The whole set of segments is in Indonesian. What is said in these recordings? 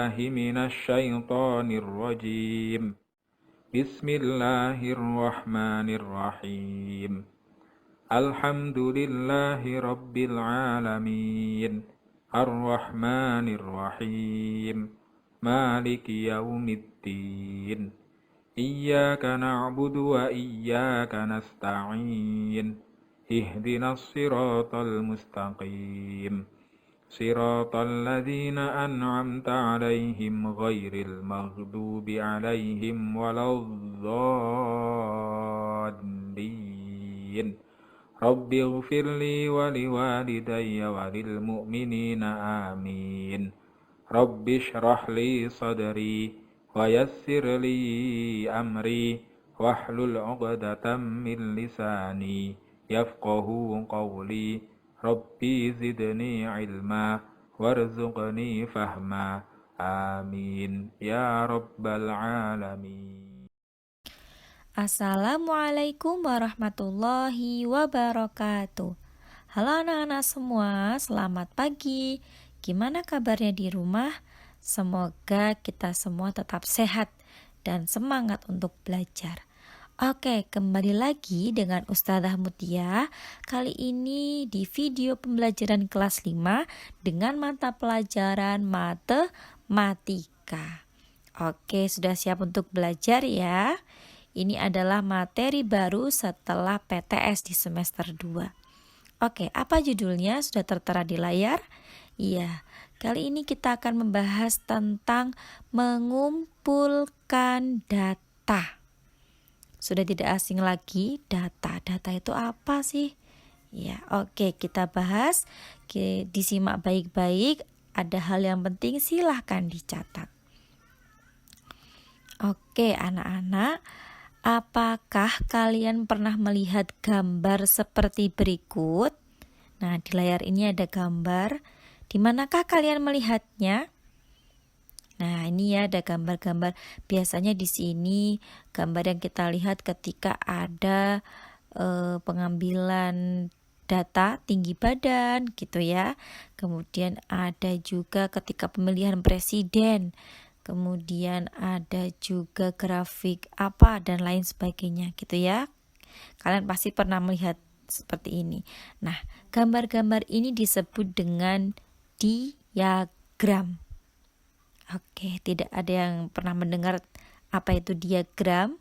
بالله من الشيطان الرجيم بسم الله الرحمن الرحيم الحمد لله رب العالمين الرحمن الرحيم مالك يوم الدين إياك نعبد وإياك نستعين اهدنا الصراط المستقيم صراط الذين أنعمت عليهم غير المغضوب عليهم ولا الضالين رب اغفر لي ولوالدي وللمؤمنين آمين رب اشرح لي صدري ويسر لي أمري واحلل عقدة من لساني يفقه قولي ربي زدني علما وارزقني فهما آمين يا رب العالمين. Assalamualaikum warahmatullahi wabarakatuh. Halo anak-anak semua, selamat pagi. Gimana kabarnya di rumah? Semoga kita semua tetap sehat dan semangat untuk belajar. Oke, kembali lagi dengan Ustazah Mutia. Kali ini di video pembelajaran kelas 5 dengan mata pelajaran matematika. Oke, sudah siap untuk belajar ya? Ini adalah materi baru setelah PTS di semester 2. Oke, apa judulnya? Sudah tertera di layar? Iya, kali ini kita akan membahas tentang mengumpulkan data. Sudah tidak asing lagi, data. Data itu apa sih? Ya, oke, kita bahas. Disimak baik-baik. Ada hal yang penting, silahkan dicatat. Oke, anak-anak. Apakah kalian pernah melihat gambar seperti berikut? Nah, di layar ini ada gambar. Di manakah kalian melihatnya? Nah, ini ya ada gambar-gambar. Biasanya di sini gambar yang kita lihat ketika ada pengambilan data tinggi badan gitu ya. Kemudian ada juga ketika pemilihan presiden. Kemudian ada juga grafik apa dan lain sebagainya gitu ya. Kalian pasti pernah melihat seperti ini. Nah, gambar-gambar ini disebut dengan diagram. Oke, tidak ada yang pernah mendengar apa itu diagram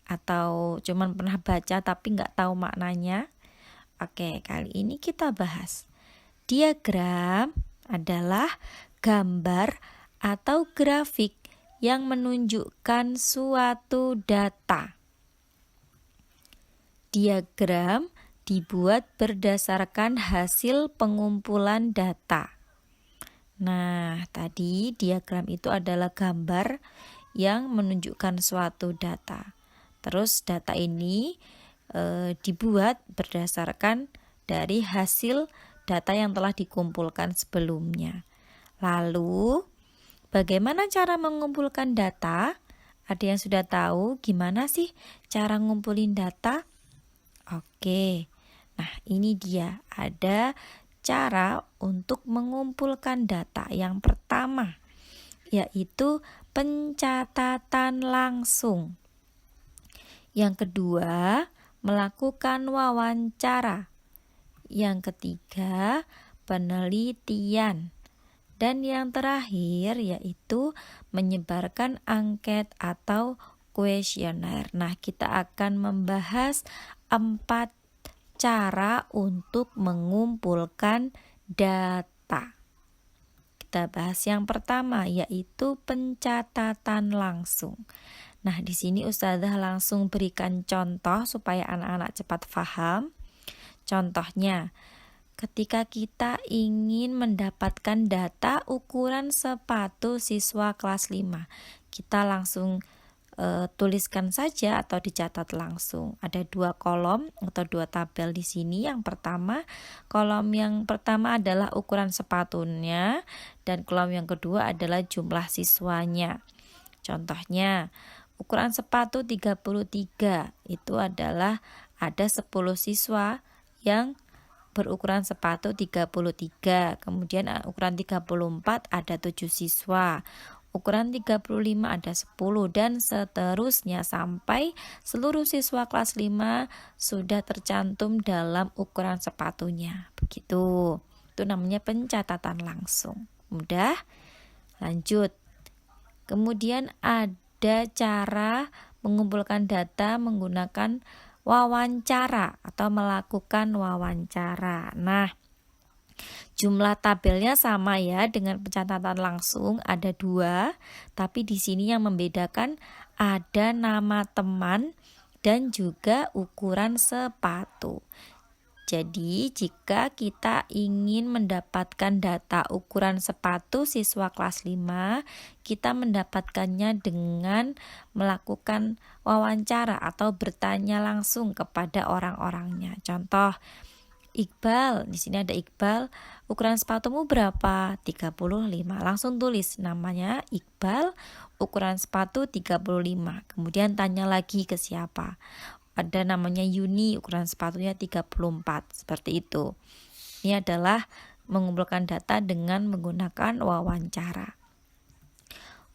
atau cuman pernah baca tapi nggak tahu maknanya. Oke, kali ini kita bahas. Diagram adalah gambar atau grafik yang menunjukkan suatu data. Diagram dibuat berdasarkan hasil pengumpulan data. Nah, tadi diagram itu adalah gambar yang menunjukkan suatu data. Terus data ini dibuat berdasarkan dari hasil data yang telah dikumpulkan sebelumnya. Lalu, bagaimana cara mengumpulkan data? Ada yang sudah tahu gimana sih cara ngumpulin data? Oke, nah ini dia. Ada cara untuk mengumpulkan data. Yang pertama, yaitu pencatatan langsung. Yang kedua, melakukan wawancara. Yang ketiga, penelitian. Dan yang terakhir yaitu menyebarkan angket atau kuesioner. Nah, kita akan membahas 4 cara untuk mengumpulkan data. Kita bahas yang pertama yaitu pencatatan langsung. Nah, di sini Ustazah langsung berikan contoh supaya anak-anak cepat paham. Contohnya, ketika kita ingin mendapatkan data ukuran sepatu siswa kelas 5, kita langsung tuliskan saja atau dicatat langsung. Ada 2 kolom atau 2 tabel di sini. Yang pertama, kolom yang pertama adalah ukuran sepatunya dan kolom yang kedua adalah jumlah siswanya. Contohnya, ukuran sepatu 33 itu adalah ada 10 siswa yang berukuran sepatu 33, kemudian ukuran 34 ada 7 siswa, ukuran 35 ada 10, dan seterusnya sampai seluruh siswa kelas 5 sudah tercantum dalam ukuran sepatunya. Begitu. Itu namanya pencatatan langsung. Mudah? Lanjut. Kemudian ada cara mengumpulkan data menggunakan wawancara atau melakukan wawancara. Nah, jumlah tabelnya sama ya dengan pencatatan langsung, ada 2, tapi di sini yang membedakan ada nama teman dan juga ukuran sepatu. Jadi, jika kita ingin mendapatkan data ukuran sepatu siswa kelas 5, kita mendapatkannya dengan melakukan wawancara atau bertanya langsung kepada orang-orangnya. Contoh, Iqbal, di sini ada Iqbal, ukuran sepatumu berapa? 35. Langsung tulis namanya Iqbal, ukuran sepatu 35. Kemudian tanya lagi ke siapa? Ada namanya Yuni, ukuran sepatunya 34, seperti itu. Ini adalah mengumpulkan data dengan menggunakan wawancara.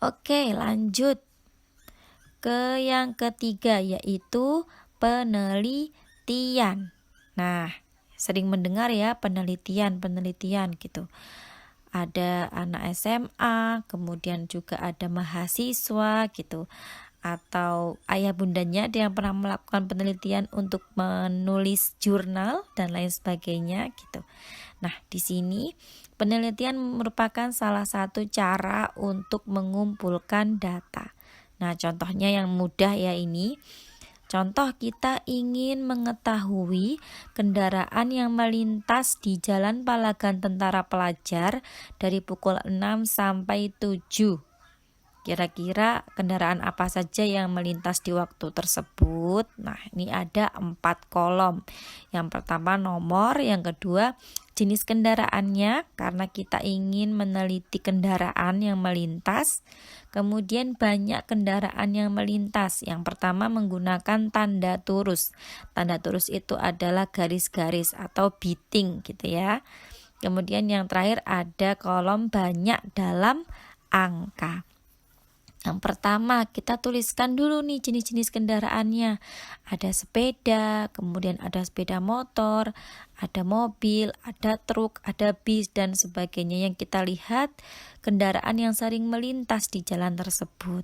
Oke, lanjut ke yang ketiga, yaitu penelitian. Nah, sering mendengar ya penelitian gitu. Ada anak SMA, kemudian juga ada mahasiswa gitu, atau ayah bundanya ada yang pernah melakukan penelitian untuk menulis jurnal dan lain sebagainya gitu. Nah, di sini penelitian merupakan salah satu cara untuk mengumpulkan data. Nah, contohnya yang mudah ya ini. Contoh, kita ingin mengetahui kendaraan yang melintas di Jalan Palagan Tentara Pelajar dari pukul 6 sampai 7. Kira-kira kendaraan apa saja yang melintas di waktu tersebut? Nah, ini ada 4 kolom. Yang pertama nomor, yang kedua jenis kendaraannya, karena kita ingin meneliti kendaraan yang melintas. Kemudian banyak kendaraan yang melintas. Yang pertama menggunakan tanda turus. Tanda turus itu adalah garis-garis atau biting gitu ya. Kemudian yang terakhir ada kolom banyak dalam angka. Yang pertama kita tuliskan dulu nih jenis-jenis kendaraannya. Ada sepeda, kemudian ada sepeda motor, ada mobil, ada truk, ada bis dan sebagainya yang kita lihat kendaraan yang sering melintas di jalan tersebut.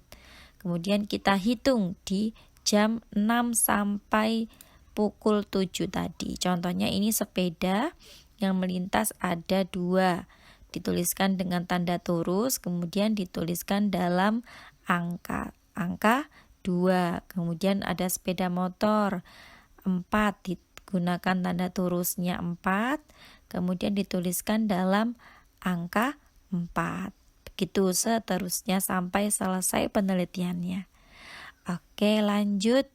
Kemudian kita hitung di jam 6 sampai pukul 7 tadi. Contohnya ini sepeda yang melintas ada 2. Dituliskan dengan tanda turus, kemudian dituliskan dalam angka 2. Kemudian ada sepeda motor 4, digunakan tanda turusnya 4, kemudian dituliskan dalam angka 4. Begitu seterusnya sampai selesai penelitiannya. Oke, lanjut.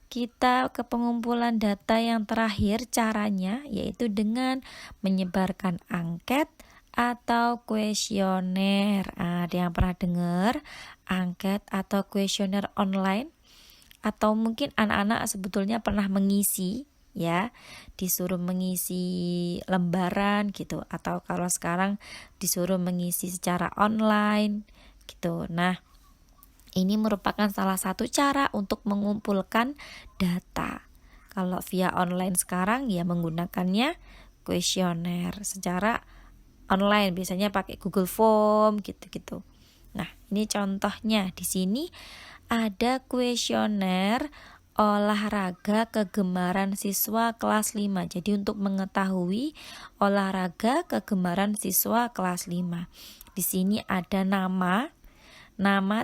Kita ke pengumpulan data yang terakhir, caranya yaitu dengan menyebarkan angket atau kuesioner. Ada yang pernah dengar angket atau kuesioner online? Atau mungkin anak-anak sebetulnya pernah mengisi ya, disuruh mengisi lembaran gitu, atau kalau sekarang disuruh mengisi secara online gitu. Nah, ini merupakan salah satu cara untuk mengumpulkan data. Kalau via online sekarang ya menggunakannya kuesioner secara online, biasanya pakai Google Form gitu-gitu. Nah, ini contohnya di sini ada kuesioner olahraga kegemaran siswa kelas 5. Jadi untuk mengetahui olahraga kegemaran siswa kelas 5. Di sini ada nama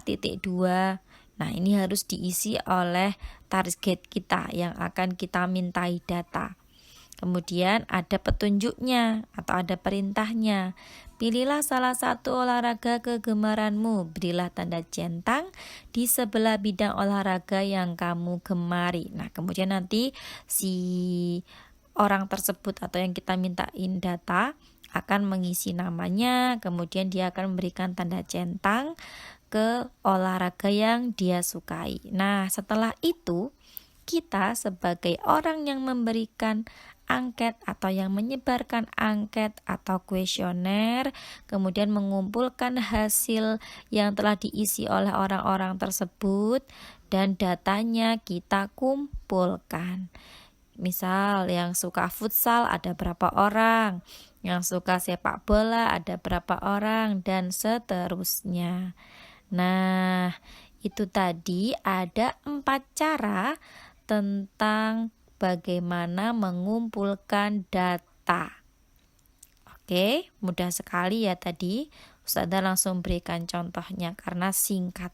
titik 2. Nah, ini harus diisi oleh target kita yang akan kita mintai data. Kemudian ada petunjuknya atau ada perintahnya. Pilihlah salah satu olahraga kegemaranmu. Berilah tanda centang di sebelah bidang olahraga yang kamu gemari. Nah, kemudian nanti si orang tersebut atau yang kita mintain data akan mengisi namanya. Kemudian dia akan memberikan tanda centang ke olahraga yang dia sukai. Nah, setelah itu kita sebagai orang yang memberikan angket atau yang menyebarkan angket atau kuesioner, kemudian mengumpulkan hasil yang telah diisi oleh orang-orang tersebut dan datanya kita kumpulkan. Misal yang suka futsal ada berapa orang, yang suka sepak bola ada berapa orang, dan seterusnya. Nah, itu tadi ada 4 cara tentang bagaimana mengumpulkan data. Oke, mudah sekali ya tadi. Ustazah langsung berikan contohnya karena singkat.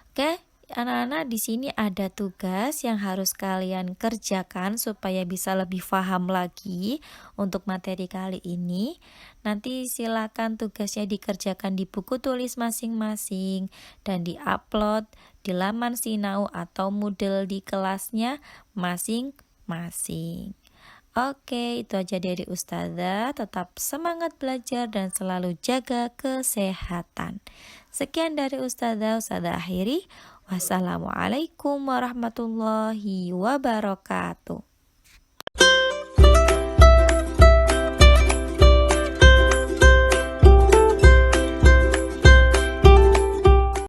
Oke, anak-anak, di sini ada tugas yang harus kalian kerjakan supaya bisa lebih paham lagi untuk materi kali ini. Nanti silakan tugasnya dikerjakan di buku tulis masing-masing dan diupload di laman Sinau atau Moodle di kelasnya masing-masing. Oke, itu aja dari Ustazah. Tetap semangat belajar dan selalu jaga kesehatan. Sekian dari Ustazah akhiri. Wassalamualaikum warahmatullahi wabarakatuh.